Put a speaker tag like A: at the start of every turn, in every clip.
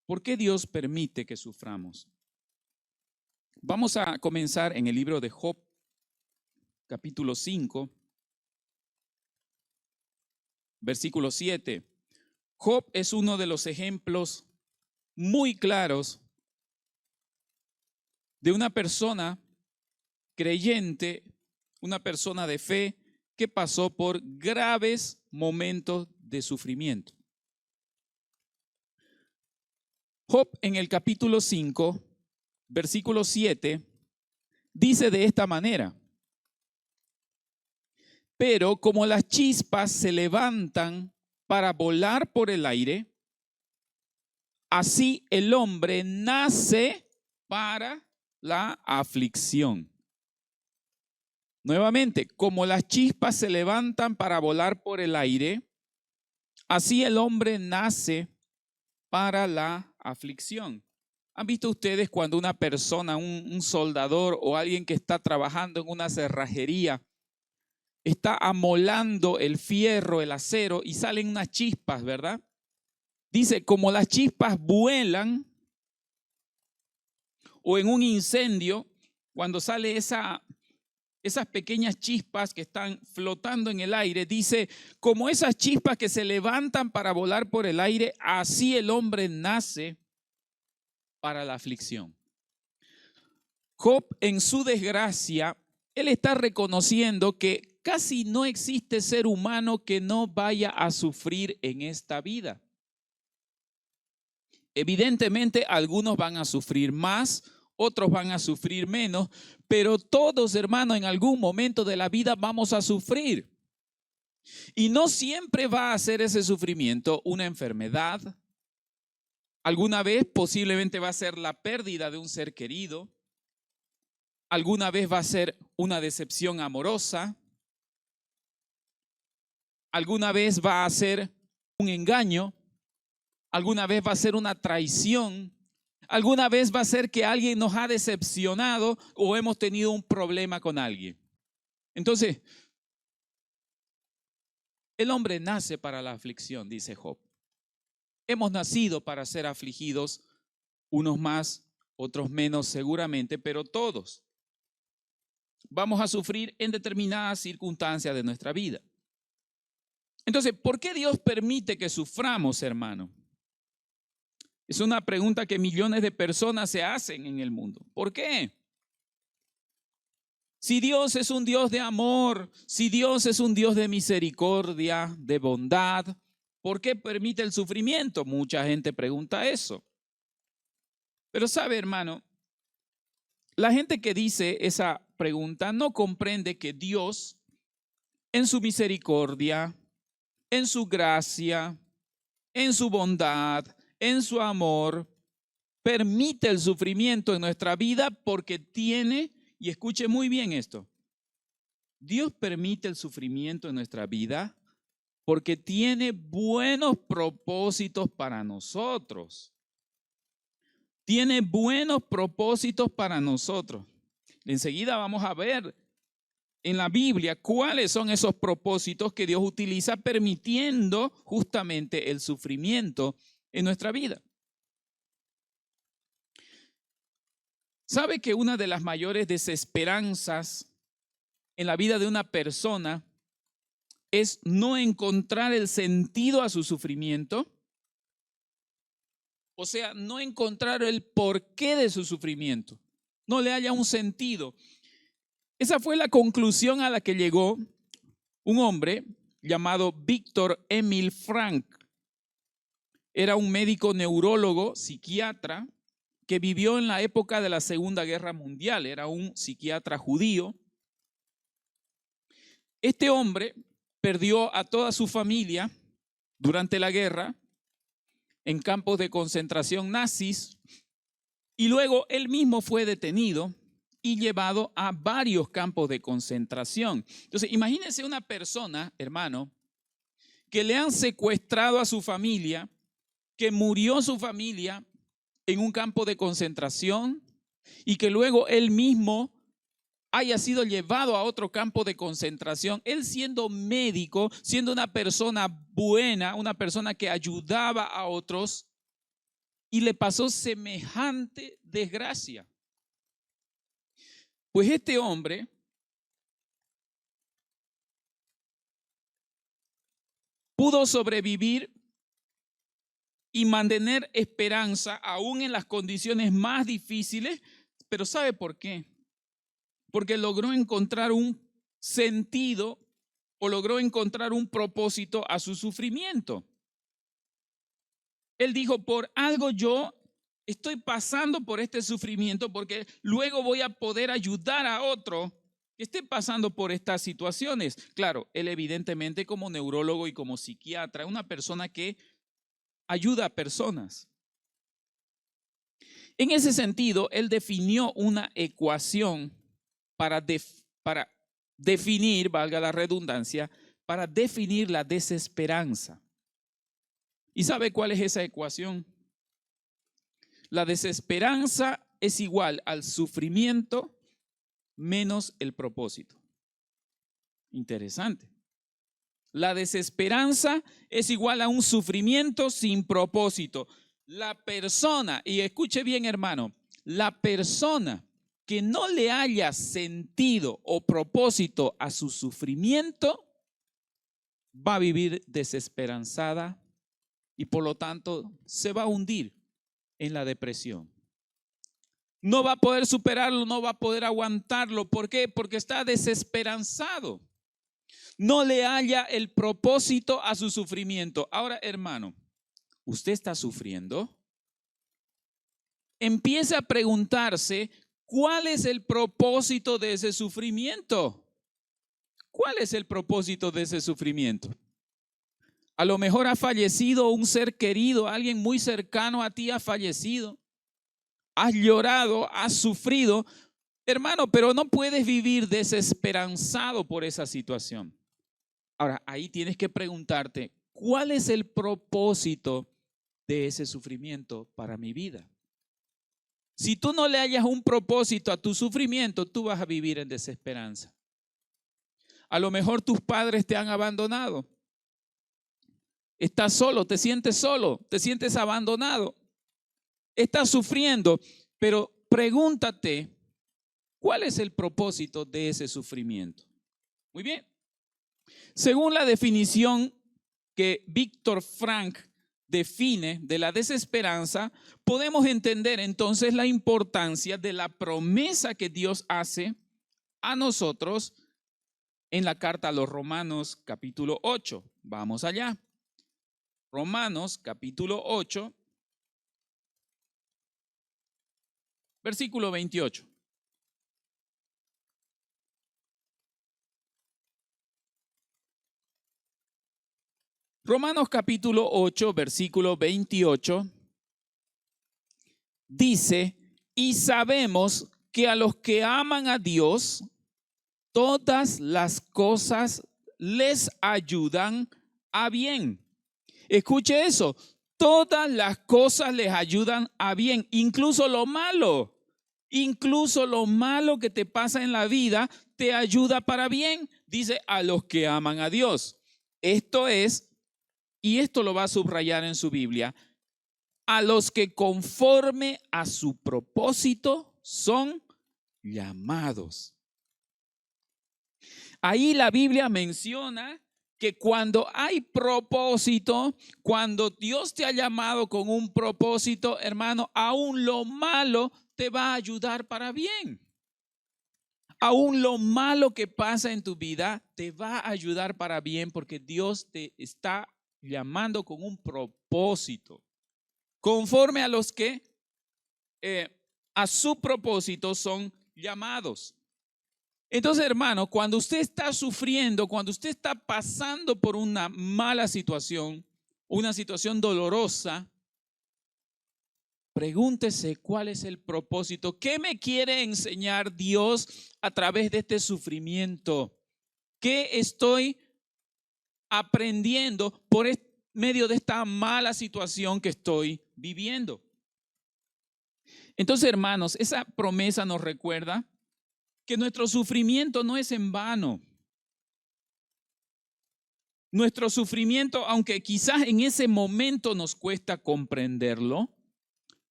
A: ¿Por qué Dios permite que suframos? Vamos a comenzar en el libro de Job, capítulo 5, versículo 7. Job es uno de los ejemplos muy claros de una persona creyente, una persona de fe que pasó por graves momentos de sufrimiento. Job en el capítulo 5, versículo 7, dice de esta manera: pero como las chispas se levantan para volar por el aire, así el hombre nace para la aflicción. Nuevamente, como las chispas se levantan para volar por el aire, así el hombre nace para la aflicción. ¿Han visto ustedes cuando una persona, un soldador o alguien que está trabajando en una cerrajería, está amolando el fierro, el acero y salen unas chispas, ¿verdad? Dice, como las chispas vuelan, o en un incendio, cuando sale esas pequeñas chispas que están flotando en el aire, dice, como esas chispas que se levantan para volar por el aire, así el hombre nace para la aflicción. Job, en su desgracia, él está reconociendo que casi no existe ser humano que no vaya a sufrir en esta vida. Evidentemente, algunos van a sufrir más, otros van a sufrir menos, pero todos, hermanos, en algún momento de la vida vamos a sufrir. Y no siempre va a ser ese sufrimiento una enfermedad. Alguna vez posiblemente va a ser la pérdida de un ser querido. Alguna vez va a ser una decepción amorosa. Alguna vez va a ser un engaño. Alguna vez va a ser una traición. Alguna vez va a ser que alguien nos ha decepcionado o hemos tenido un problema con alguien. Entonces, el hombre nace para la aflicción, dice Job. Hemos nacido para ser afligidos, unos más, otros menos seguramente, pero todos vamos a sufrir en determinadas circunstancias de nuestra vida. Entonces, ¿por qué Dios permite que suframos, hermano? Es una pregunta que millones de personas se hacen en el mundo. ¿Por qué? Si Dios es un Dios de amor, si Dios es un Dios de misericordia, de bondad, ¿por qué permite el sufrimiento? Mucha gente pregunta eso. Pero sabe, hermano, la gente que dice esa pregunta no comprende que Dios, en su misericordia, en su gracia, en su bondad, en su amor, permite el sufrimiento en nuestra vida porque tiene, y escuche muy bien esto, Dios permite el sufrimiento en nuestra vida porque tiene buenos propósitos para nosotros. Tiene buenos propósitos para nosotros. Enseguida vamos a ver en la Biblia cuáles son esos propósitos que Dios utiliza permitiendo justamente el sufrimiento en nuestra vida. ¿Sabe que una de las mayores desesperanzas en la vida de una persona es no encontrar el sentido a su sufrimiento? O sea, no encontrar el porqué de su sufrimiento. No le haya un sentido. Esa fue la conclusión a la que llegó un hombre llamado Viktor Emil Frankl. Era un médico neurólogo, psiquiatra, que vivió en la época de la Segunda Guerra Mundial. Era un psiquiatra judío. Este hombre perdió a toda su familia durante la guerra en campos de concentración nazis y luego él mismo fue detenido y llevado a varios campos de concentración. Entonces, imagínense una persona, hermano, que le han secuestrado a su familia, que murió su familia en un campo de concentración y que luego él mismo haya sido llevado a otro campo de concentración, él siendo médico, siendo una persona buena, una persona que ayudaba a otros, y le pasó semejante desgracia? Pues este hombre pudo sobrevivir y mantener esperanza aún en las condiciones más difíciles, pero ¿sabe por qué? Porque logró encontrar un sentido o logró encontrar un propósito a su sufrimiento. Él dijo, por algo yo estoy pasando por este sufrimiento porque luego voy a poder ayudar a otro que esté pasando por estas situaciones. Claro, él evidentemente como neurólogo y como psiquiatra, una persona que ayuda a personas. En ese sentido, él definió una ecuación para definir, valga la redundancia, para definir la desesperanza. ¿Y sabe cuál es esa ecuación? La desesperanza es igual al sufrimiento menos el propósito. Interesante. La desesperanza es igual a un sufrimiento sin propósito. La persona, y escuche bien hermano, la persona que no le haya sentido o propósito a su sufrimiento va a vivir desesperanzada y por lo tanto se va a hundir en la depresión. No va a poder superarlo, no va a poder aguantarlo. ¿Por qué? Porque está desesperanzado. No le halla el propósito a su sufrimiento. Ahora, hermano, ¿usted está sufriendo? Empieza a preguntarse, ¿cuál es el propósito de ese sufrimiento? ¿Cuál es el propósito de ese sufrimiento? A lo mejor ha fallecido un ser querido, alguien muy cercano a ti ha fallecido. Has llorado, has sufrido, hermano, pero no puedes vivir desesperanzado por esa situación. Ahora, ahí tienes que preguntarte, ¿cuál es el propósito de ese sufrimiento para mi vida? Si tú no le hallas un propósito a tu sufrimiento, tú vas a vivir en desesperanza. A lo mejor tus padres te han abandonado. Estás solo, te sientes abandonado. Estás sufriendo, pero pregúntate, ¿cuál es el propósito de ese sufrimiento? Muy bien. Según la definición que Víctor Frank define de la desesperanza, podemos entender entonces la importancia de la promesa que Dios hace a nosotros en la carta a los Romanos capítulo 8. Vamos allá. Romanos capítulo 8, versículo 28. Romanos capítulo 8, versículo 28, dice, y sabemos que a los que aman a Dios, todas las cosas les ayudan a bien. Escuche eso, todas las cosas les ayudan a bien, incluso lo malo que te pasa en la vida te ayuda para bien, dice a los que aman a Dios. Esto es, y esto lo va a subrayar en su Biblia, a los que conforme a su propósito son llamados. Ahí la Biblia menciona que cuando hay propósito, cuando Dios te ha llamado con un propósito, hermano, aún lo malo te va a ayudar para bien. Aún lo malo que pasa en tu vida te va a ayudar para bien porque Dios te está llamando con un propósito. Conforme a los que a su propósito son llamados. Entonces, hermano, cuando usted está sufriendo, cuando usted está pasando por una mala situación, una situación dolorosa, pregúntese cuál es el propósito. ¿Qué me quiere enseñar Dios a través de este sufrimiento? ¿Qué estoy aprendiendo por medio de esta mala situación que estoy viviendo? Entonces, hermanos, esa promesa nos recuerda que nuestro sufrimiento no es en vano. Nuestro sufrimiento, aunque quizás en ese momento nos cuesta comprenderlo,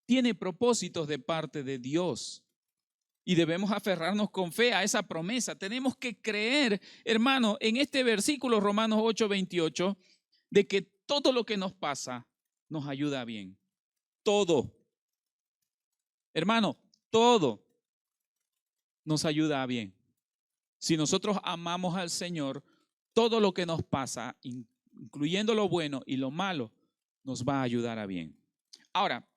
A: tiene propósitos de parte de Dios. Y debemos aferrarnos con fe a esa promesa. Tenemos que creer, hermano, en este versículo Romanos 8:28, de que todo lo que nos pasa nos ayuda a bien. Todo. Hermano, todo nos ayuda a bien. Si nosotros amamos al Señor, todo lo que nos pasa, incluyendo lo bueno y lo malo, nos va a ayudar a bien. Ahora,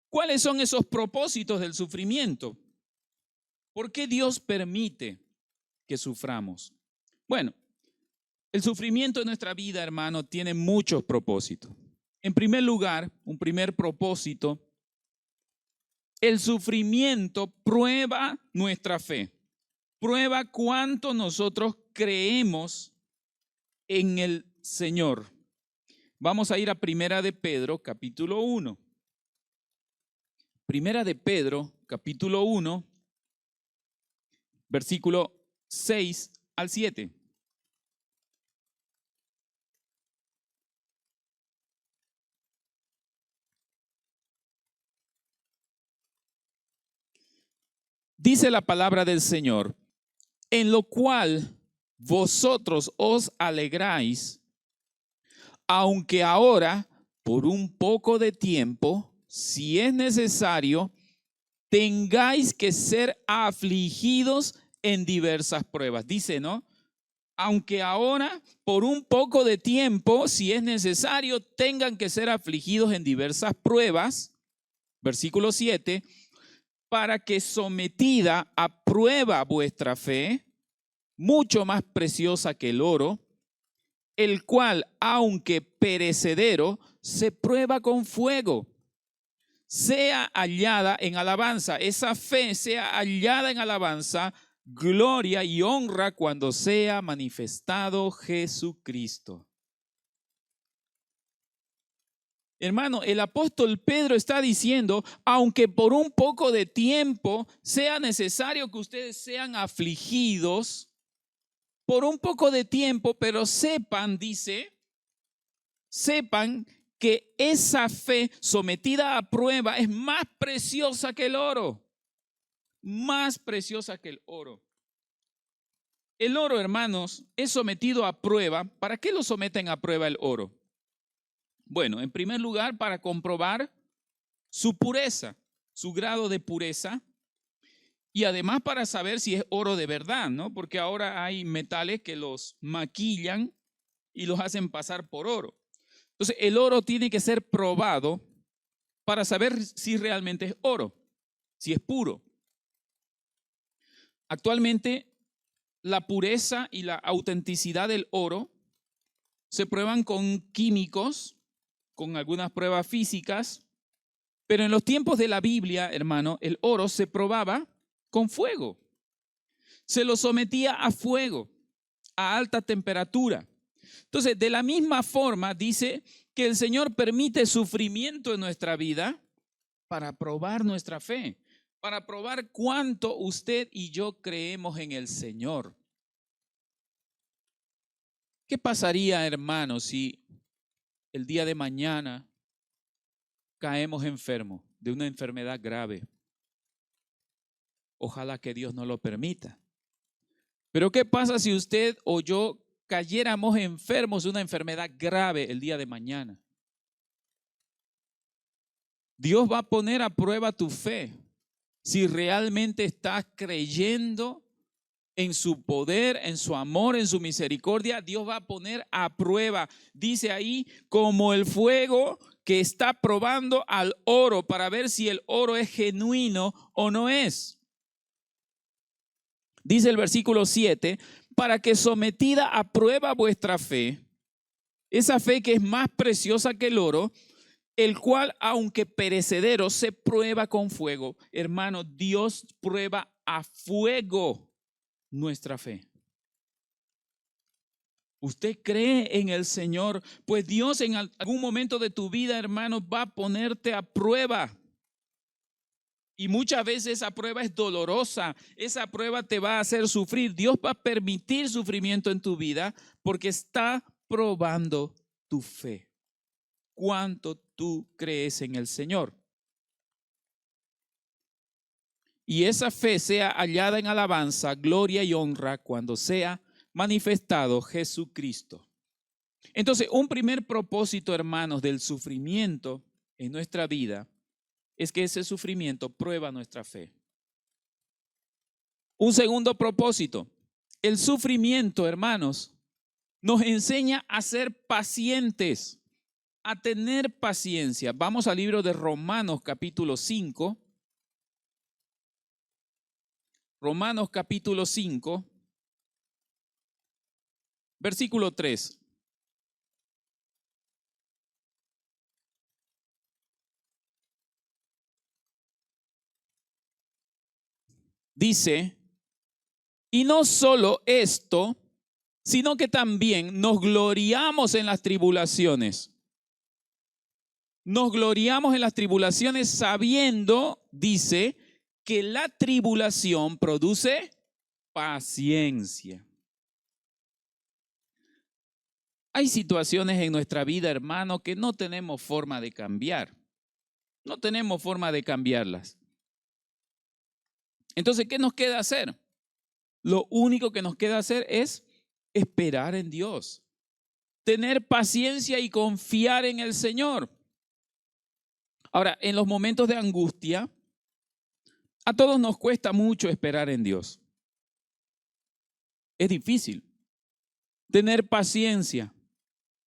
A: ¿cuáles son esos propósitos del sufrimiento? ¿Por qué Dios permite que suframos? Bueno, el sufrimiento en nuestra vida, hermano, tiene muchos propósitos. En primer lugar, un primer propósito, el sufrimiento prueba nuestra fe. Prueba cuánto nosotros creemos en el Señor. Vamos a ir a Primera de Pedro, capítulo 1. Primera de Pedro, capítulo 1, versículo 6 al 7. Dice la palabra del Señor, en lo cual vosotros os alegráis, aunque ahora, por un poco de tiempo, si es necesario, tengáis que ser afligidos en diversas pruebas. Dice, ¿no? Aunque ahora, por un poco de tiempo, si es necesario, tengan que ser afligidos en diversas pruebas. Versículo 7, para que sometida a prueba vuestra fe, mucho más preciosa que el oro, el cual, aunque perecedero, se prueba con fuego, sea hallada en alabanza. Esa fe sea hallada en alabanza, gloria y honra cuando sea manifestado Jesucristo. Hermano, el apóstol Pedro está diciendo, aunque por un poco de tiempo sea necesario que ustedes sean afligidos, por un poco de tiempo, pero sepan, dice, sepan que esa fe sometida a prueba es más preciosa que el oro, más preciosa que el oro. El oro, hermanos, es sometido a prueba. ¿Para qué lo someten a prueba el oro? Bueno, en primer lugar, para comprobar su pureza, su grado de pureza, y además para saber si es oro de verdad, ¿no? Porque ahora hay metales que los maquillan y los hacen pasar por oro. Entonces, el oro tiene que ser probado para saber si realmente es oro, si es puro. Actualmente, la pureza y la autenticidad del oro se prueban con químicos, con algunas pruebas físicas, pero en los tiempos de la Biblia, hermano, el oro se probaba con fuego. Se lo sometía a fuego, a alta temperatura. Entonces, de la misma forma, dice que el Señor permite sufrimiento en nuestra vida para probar nuestra fe, para probar cuánto usted y yo creemos en el Señor. ¿Qué pasaría, hermano, si el día de mañana caemos enfermos de una enfermedad grave? Ojalá que Dios no lo permita. Pero ¿qué pasa si usted o yo cayéramos enfermos de una enfermedad grave el día de mañana? Dios va a poner a prueba tu fe. Si realmente estás creyendo en su poder, en su amor, en su misericordia, Dios va a poner a prueba. Dice ahí, como el fuego que está probando al oro para ver si el oro es genuino o no es. Dice el versículo 7, para que sometida a prueba vuestra fe, esa fe que es más preciosa que el oro, el cual, aunque perecedero, se prueba con fuego. Hermano, Dios prueba a fuego nuestra fe. ¿Usted cree en el Señor? Pues Dios en algún momento de tu vida, hermano, va a ponerte a prueba. Y muchas veces esa prueba es dolorosa, esa prueba te va a hacer sufrir. Dios va a permitir sufrimiento en tu vida porque está probando tu fe. ¿Cuánto tú crees en el Señor? y esa fe sea hallada en alabanza, gloria y honra cuando sea manifestado Jesucristo. Entonces, un primer propósito, hermanos, del sufrimiento en nuestra vida es que ese sufrimiento prueba nuestra fe. Un segundo propósito, el sufrimiento, hermanos, nos enseña a ser pacientes, a tener paciencia. Vamos al libro de Romanos capítulo 5. Romanos capítulo 5, versículo 3. Dice, y no solo esto, sino que también nos gloriamos en las tribulaciones. Nos gloriamos en las tribulaciones sabiendo, dice, que la tribulación produce paciencia. Hay situaciones en nuestra vida, hermano, que no tenemos forma de cambiar. No tenemos forma de cambiarlas. Entonces, ¿qué nos queda hacer? Lo único que nos queda hacer es esperar en Dios, tener paciencia y confiar en el Señor. Ahora, en los momentos de angustia, a todos nos cuesta mucho esperar en Dios. Es difícil tener paciencia.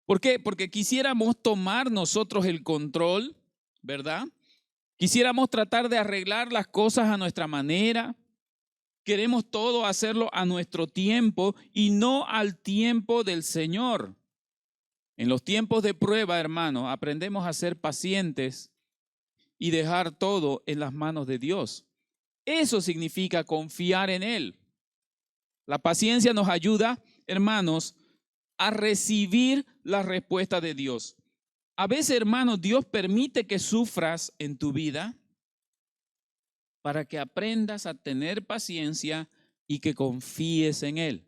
A: ¿Por qué? Porque quisiéramos tomar nosotros el control, ¿verdad? Quisiéramos tratar de arreglar las cosas a nuestra manera. Queremos todo hacerlo a nuestro tiempo y no al tiempo del Señor. En los tiempos de prueba, hermanos, aprendemos a ser pacientes y dejar todo en las manos de Dios. Eso significa confiar en Él. La paciencia nos ayuda, hermanos, a recibir la respuesta de Dios. A veces, hermanos, Dios permite que sufras en tu vida para que aprendas a tener paciencia y que confíes en Él.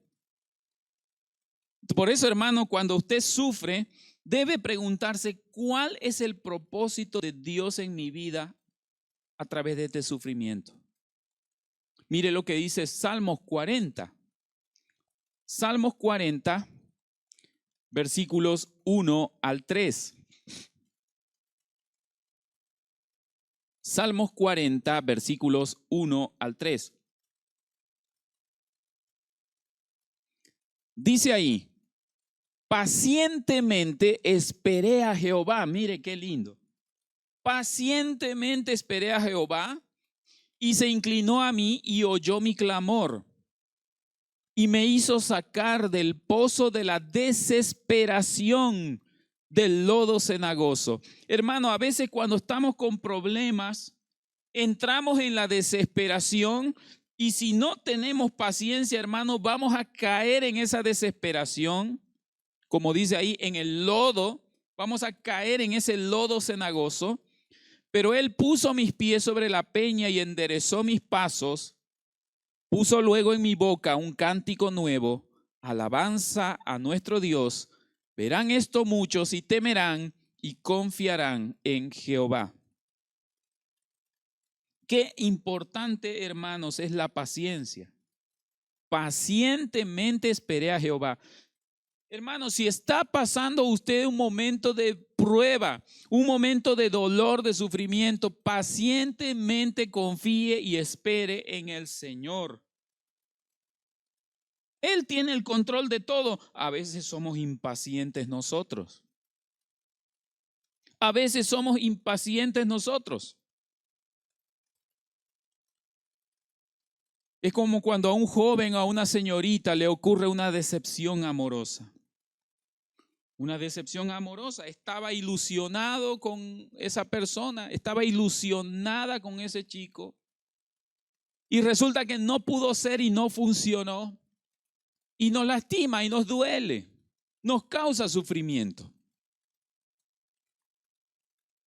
A: Por eso, hermano, cuando usted sufre, debe preguntarse cuál es el propósito de Dios en mi vida a través de este sufrimiento. Mire lo que dice Salmos 40. Salmos 40, versículos 1 al 3. Salmos 40, versículos 1 al 3. Dice ahí, pacientemente esperé a Jehová. Mire qué lindo. Pacientemente esperé a Jehová y se inclinó a mí y oyó mi clamor y me hizo sacar del pozo de la desesperación, del lodo cenagoso. Hermano, a veces cuando estamos con problemas, entramos en la desesperación y si no tenemos paciencia, hermano, vamos a caer en esa desesperación. Como dice ahí, en el lodo, vamos a caer en ese lodo cenagoso. Pero Él puso mis pies sobre la peña y enderezó mis pasos. Puso luego en mi boca un cántico nuevo, alabanza a nuestro Dios. Verán esto muchos y temerán y confiarán en Jehová. Qué importante, hermanos, es la paciencia. Pacientemente esperé a Jehová. Hermanos, si está pasando usted un momento de prueba, un momento de dolor, de sufrimiento, pacientemente confíe y espere en el Señor. Él tiene el control de todo. A veces somos impacientes nosotros. A veces somos impacientes nosotros. Es como cuando a un joven o a una señorita le ocurre una decepción amorosa. Una decepción amorosa. Estaba ilusionado con esa persona, estaba ilusionada con ese chico. Y resulta que no pudo ser y no funcionó. Y nos lastima y nos duele, nos causa sufrimiento.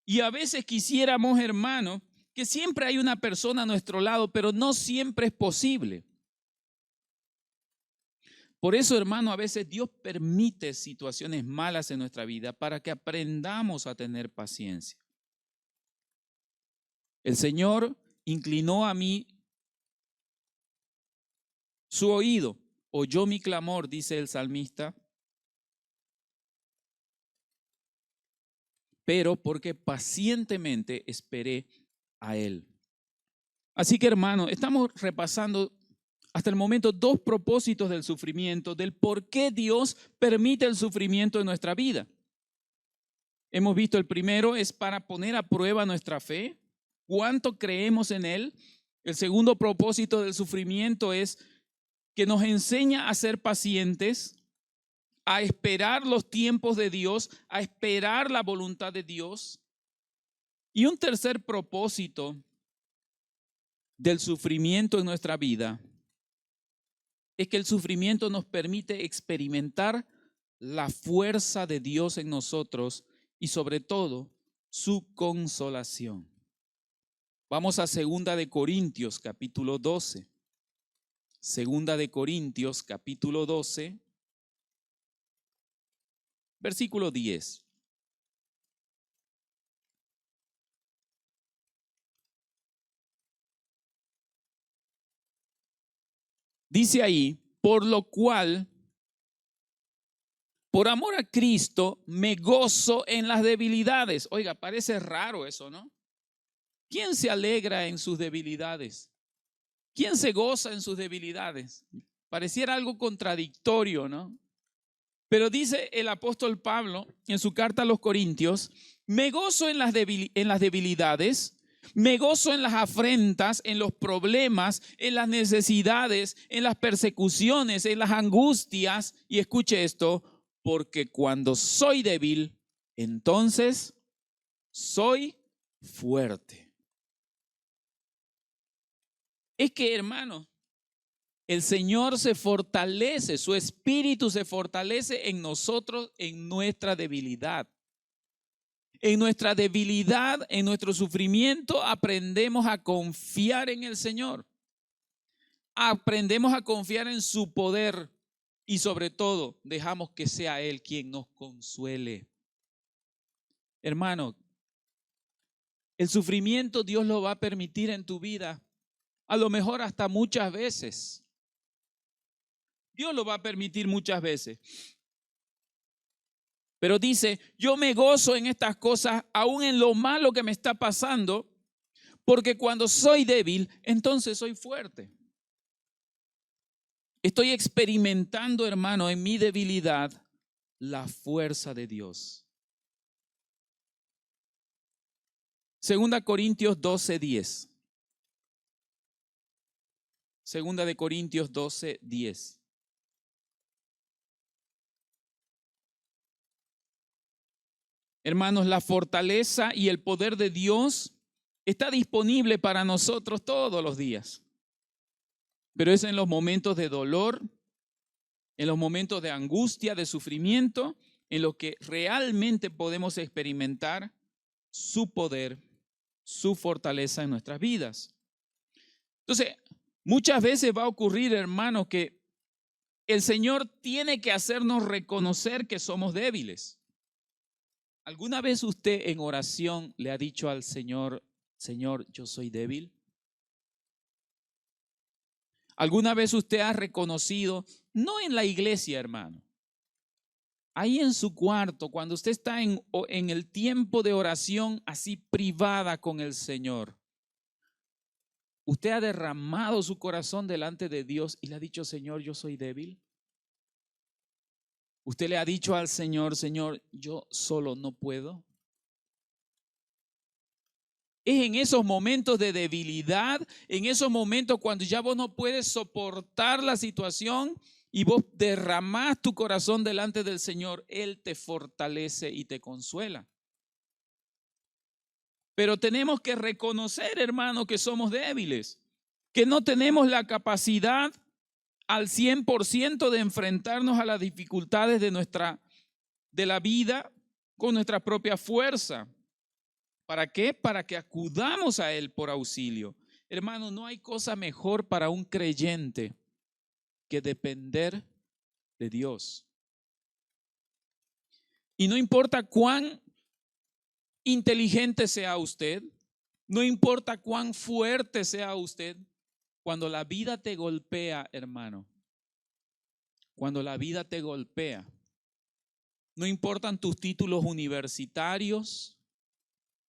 A: Y a veces quisiéramos, hermano, que siempre hay una persona a nuestro lado, pero no siempre es posible. Por eso, hermano, a veces Dios permite situaciones malas en nuestra vida para que aprendamos a tener paciencia. El Señor inclinó a mí Su oído oyó mi clamor, dice el salmista, pero porque pacientemente esperé a Él. Así que, hermano, estamos repasando hasta el momento dos propósitos del sufrimiento, del por qué Dios permite el sufrimiento en nuestra vida. Hemos visto el primero es para poner a prueba nuestra fe, cuánto creemos en Él. El segundo propósito del sufrimiento es que nos enseña a ser pacientes, a esperar los tiempos de Dios, a esperar la voluntad de Dios. Y un tercer propósito del sufrimiento en nuestra vida es que el sufrimiento nos permite experimentar la fuerza de Dios en nosotros y sobre todo su consolación. Vamos a 2 de Corintios capítulo 12. 2 de Corintios capítulo 12, versículo 10. Dice ahí, por lo cual, por amor a Cristo, me gozo en las debilidades. Oiga, parece raro eso, ¿no? ¿Quién se alegra en sus debilidades? ¿Quién se goza en sus debilidades? Pareciera algo contradictorio, ¿no? Pero dice el apóstol Pablo en su carta a los Corintios, me gozo en las debilidades, me gozo en las afrentas, en los problemas, en las necesidades, en las persecuciones, en las angustias. Y escuche esto, porque cuando soy débil, entonces soy fuerte. Es que, hermano, el Señor se fortalece, su espíritu se fortalece en nosotros, en nuestra debilidad. En nuestra debilidad, en nuestro sufrimiento, aprendemos a confiar en el Señor. Aprendemos a confiar en su poder y sobre todo dejamos que sea Él quien nos consuele. Hermano, el sufrimiento Dios lo va a permitir en tu vida, a lo mejor hasta muchas veces. Dios lo va a permitir muchas veces. Pero dice, yo me gozo en estas cosas, aún en lo malo que me está pasando, porque cuando soy débil, entonces soy fuerte. Estoy experimentando, hermano, en mi debilidad, la fuerza de Dios. 2 Corintios 12:10. 2 de Corintios 12:10. Hermanos, la fortaleza y el poder de Dios está disponible para nosotros todos los días. Pero es en los momentos de dolor, en los momentos de angustia, de sufrimiento, en los que realmente podemos experimentar su poder, su fortaleza en nuestras vidas. Entonces, muchas veces va a ocurrir, hermanos, que el Señor tiene que hacernos reconocer que somos débiles. ¿Alguna vez usted en oración le ha dicho al Señor, Señor, yo soy débil? ¿Alguna vez usted ha reconocido, no en la iglesia, hermano, ahí en su cuarto, cuando usted está en el tiempo de oración así privada con el Señor, usted ha derramado su corazón delante de Dios y le ha dicho, Señor, yo soy débil? ¿Usted le ha dicho al Señor, Señor, yo solo no puedo? Es en esos momentos de debilidad, en esos momentos cuando ya vos no puedes soportar la situación y vos derramás tu corazón delante del Señor, Él te fortalece y te consuela. Pero tenemos que reconocer, hermano, que somos débiles, que no tenemos la capacidad al 100% de enfrentarnos a las dificultades de la vida con nuestra propia fuerza. ¿Para qué? Para que acudamos a Él por auxilio. Hermano, no hay cosa mejor para un creyente que depender de Dios. Y no importa cuán inteligente sea usted, no importa cuán fuerte sea usted, Cuando la vida te golpea, hermano, cuando la vida te golpea, no importan tus títulos universitarios,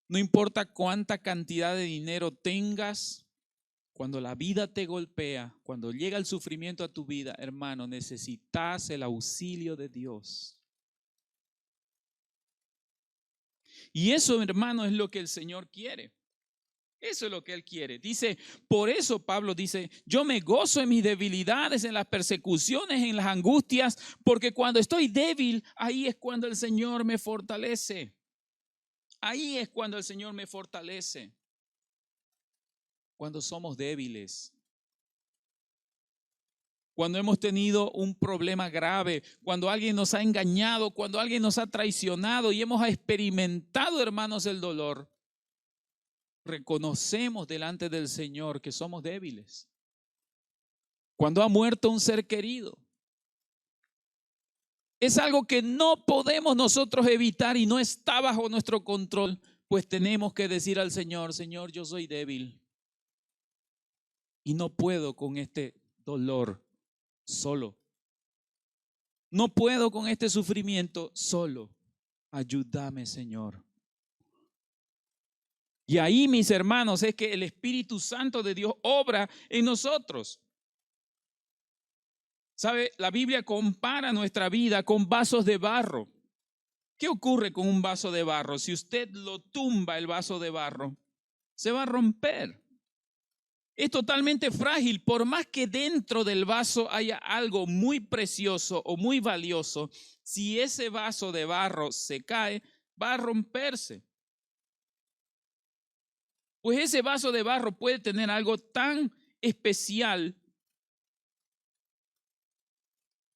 A: no importa cuánta cantidad de dinero tengas, cuando la vida te golpea, cuando llega el sufrimiento a tu vida, hermano, necesitas el auxilio de Dios. Y eso, hermano, es lo que el Señor quiere. Eso es lo que Él quiere. Dice, por eso Pablo dice, yo me gozo en mis debilidades, en las persecuciones, en las angustias, porque cuando estoy débil, ahí es cuando el Señor me fortalece. Ahí es cuando el Señor me fortalece. Cuando somos débiles. Cuando hemos tenido un problema grave, cuando alguien nos ha engañado, cuando alguien nos ha traicionado y hemos experimentado, hermanos, el dolor. Reconocemos delante del Señor que somos débiles. Cuando ha muerto un ser querido, es algo que no podemos nosotros evitar y no está bajo nuestro control, pues tenemos que decir al Señor, Señor, yo soy débil y no puedo con este dolor solo. No puedo con este sufrimiento solo. Ayúdame, Señor. Y ahí, mis hermanos, es que el Espíritu Santo de Dios obra en nosotros. ¿Sabe? La Biblia compara nuestra vida con vasos de barro. ¿Qué ocurre con un vaso de barro? Si usted lo tumba, el vaso de barro, se va a romper. Es totalmente frágil. Por más que dentro del vaso haya algo muy precioso o muy valioso, si ese vaso de barro se cae, va a romperse. Pues ese vaso de barro puede tener algo tan especial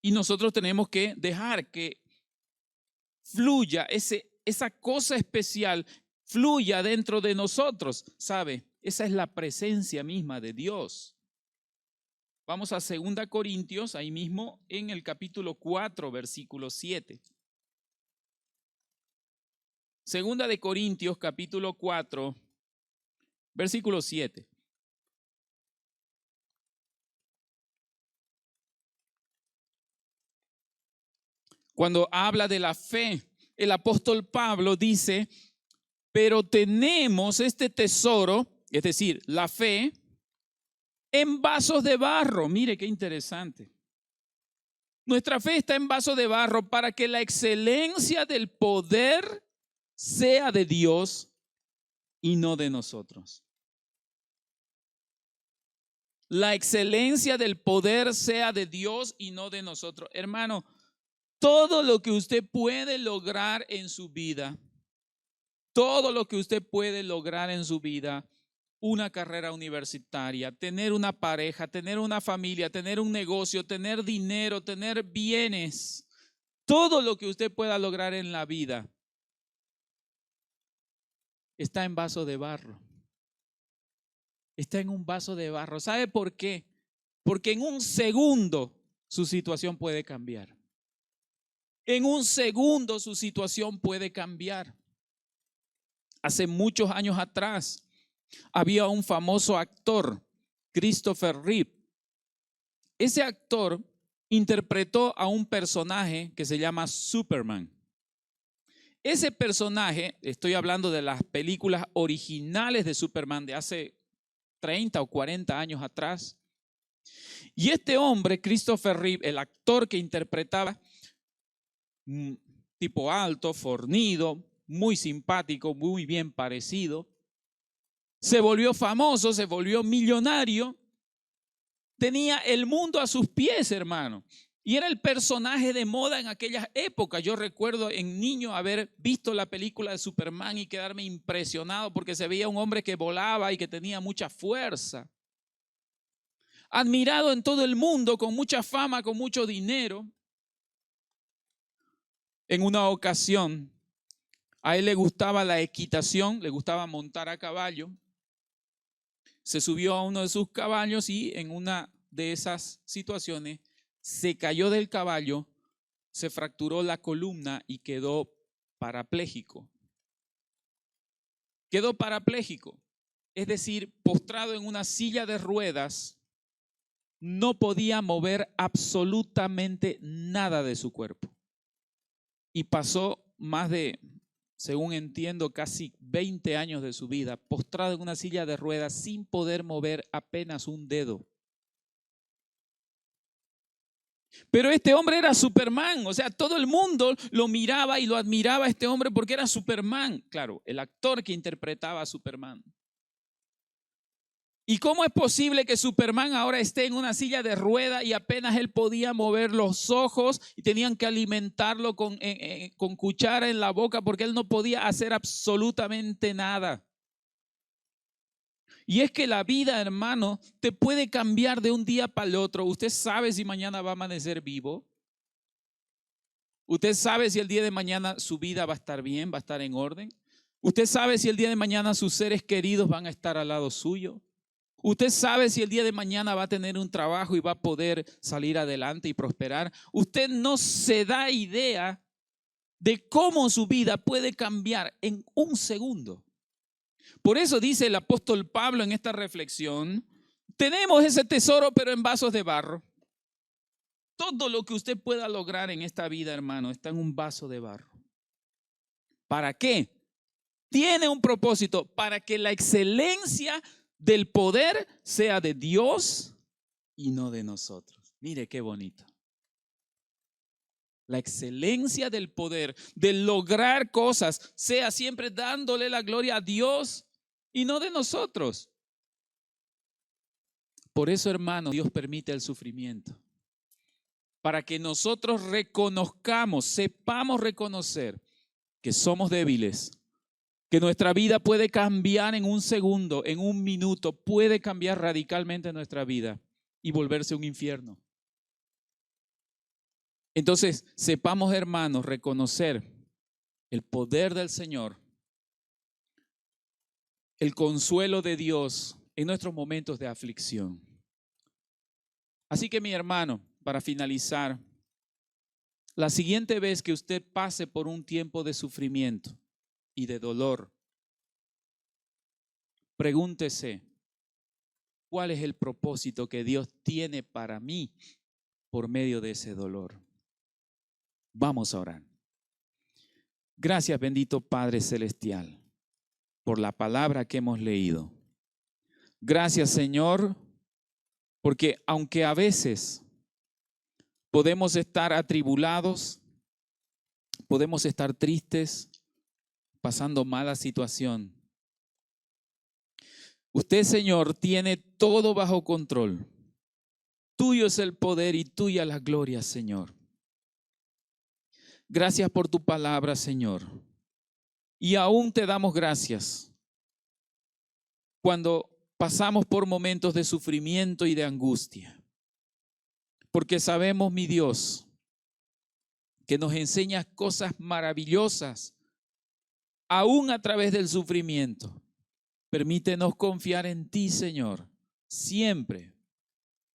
A: y nosotros tenemos que dejar que fluya esa cosa especial, fluya dentro de nosotros, ¿sabe? Esa es la presencia misma de Dios. Vamos a 2 Corintios, ahí mismo en el capítulo 4, versículo 7. 2 de Corintios, capítulo 4, versículo 7. Cuando habla de la fe, el apóstol Pablo dice, pero tenemos este tesoro, es decir, la fe, en vasos de barro. Mire qué interesante. Nuestra fe está en vasos de barro para que la excelencia del poder sea de Dios y no de nosotros. La excelencia del poder sea de Dios y no de nosotros. Hermano, todo lo que usted puede lograr en su vida, todo lo que usted puede lograr en su vida, una carrera universitaria, tener una pareja, tener una familia, tener un negocio, tener dinero, tener bienes, todo lo que usted pueda lograr en la vida está en vaso de barro. Está en un vaso de barro. ¿Sabe por qué? Porque en un segundo su situación puede cambiar. En un segundo su situación puede cambiar. Hace muchos años atrás había un famoso actor, Christopher Reeve. Ese actor interpretó a un personaje que se llama Superman. Ese personaje, estoy hablando de las películas originales de Superman de hace 30 o 40 años atrás. Y este hombre, Christopher Reeve, el actor que interpretaba, tipo alto, fornido, muy simpático, muy bien parecido, se volvió famoso, se volvió millonario, tenía el mundo a sus pies, hermano. Y era el personaje de moda en aquellas épocas. Yo recuerdo en niño haber visto la película de Superman y quedarme impresionado porque se veía un hombre que volaba y que tenía mucha fuerza. Admirado en todo el mundo, con mucha fama, con mucho dinero. En una ocasión, a él le gustaba la equitación, le gustaba montar a caballo. Se subió a uno de sus caballos y en una de esas situaciones se cayó del caballo, se fracturó la columna y quedó parapléjico. Quedó parapléjico, es decir, postrado en una silla de ruedas no podía mover absolutamente nada de su cuerpo. Y pasó más de, según entiendo, casi 20 años de su vida postrado en una silla de ruedas sin poder mover apenas un dedo. Pero este hombre era Superman, o sea, todo el mundo lo miraba y lo admiraba a este hombre porque era Superman. Claro, el actor que interpretaba a Superman. ¿Y cómo es posible que Superman ahora esté en una silla de rueda y apenas él podía mover los ojos y tenían que alimentarlo con cuchara en la boca porque él no podía hacer absolutamente nada? Y es que la vida, hermano, te puede cambiar de un día para el otro. Usted sabe si mañana va a amanecer vivo. Usted sabe si el día de mañana su vida va a estar bien, va a estar en orden. Usted sabe si el día de mañana sus seres queridos van a estar al lado suyo. Usted sabe si el día de mañana va a tener un trabajo y va a poder salir adelante y prosperar. Usted no se da idea de cómo su vida puede cambiar en un segundo. Por eso dice el apóstol Pablo en esta reflexión, tenemos ese tesoro pero en vasos de barro. Todo lo que usted pueda lograr en esta vida, hermano, está en un vaso de barro. ¿Para qué? Tiene un propósito, para que la excelencia del poder sea de Dios y no de nosotros. Mire qué bonito. La excelencia del poder, de lograr cosas, sea siempre dándole la gloria a Dios y no de nosotros. Por eso, hermano, Dios permite el sufrimiento. Para que nosotros reconozcamos, sepamos reconocer que somos débiles, que nuestra vida puede cambiar en un segundo, en un minuto, puede cambiar radicalmente nuestra vida y volverse un infierno. Entonces, sepamos, hermanos, reconocer el poder del Señor, el consuelo de Dios en nuestros momentos de aflicción. Así que, mi hermano, para finalizar, la siguiente vez que usted pase por un tiempo de sufrimiento y de dolor, pregúntese, ¿cuál es el propósito que Dios tiene para mí por medio de ese dolor? Vamos a orar. Gracias, bendito Padre Celestial, por la palabra que hemos leído. Gracias, Señor, porque aunque a veces podemos estar atribulados, podemos estar tristes, pasando mala situación, usted, Señor, tiene todo bajo control. Tuyo es el poder y tuya la gloria, Señor. Gracias por tu palabra, Señor. Y aún te damos gracias cuando pasamos por momentos de sufrimiento y de angustia. Porque sabemos, mi Dios, que nos enseñas cosas maravillosas, aún a través del sufrimiento. Permítenos confiar en ti, Señor, siempre,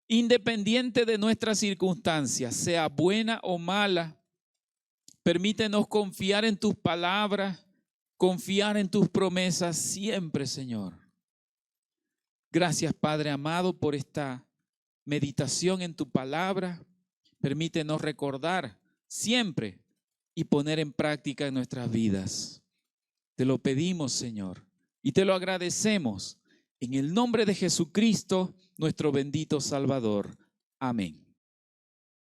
A: independiente de nuestras circunstancias, sea buena o mala. Permítenos confiar en tus palabras, confiar en tus promesas siempre, Señor. Gracias, Padre amado, por esta meditación en tu palabra. Permítenos recordar siempre y poner en práctica en nuestras vidas. Te lo pedimos, Señor, y te lo agradecemos en el nombre de Jesucristo, nuestro bendito Salvador. Amén.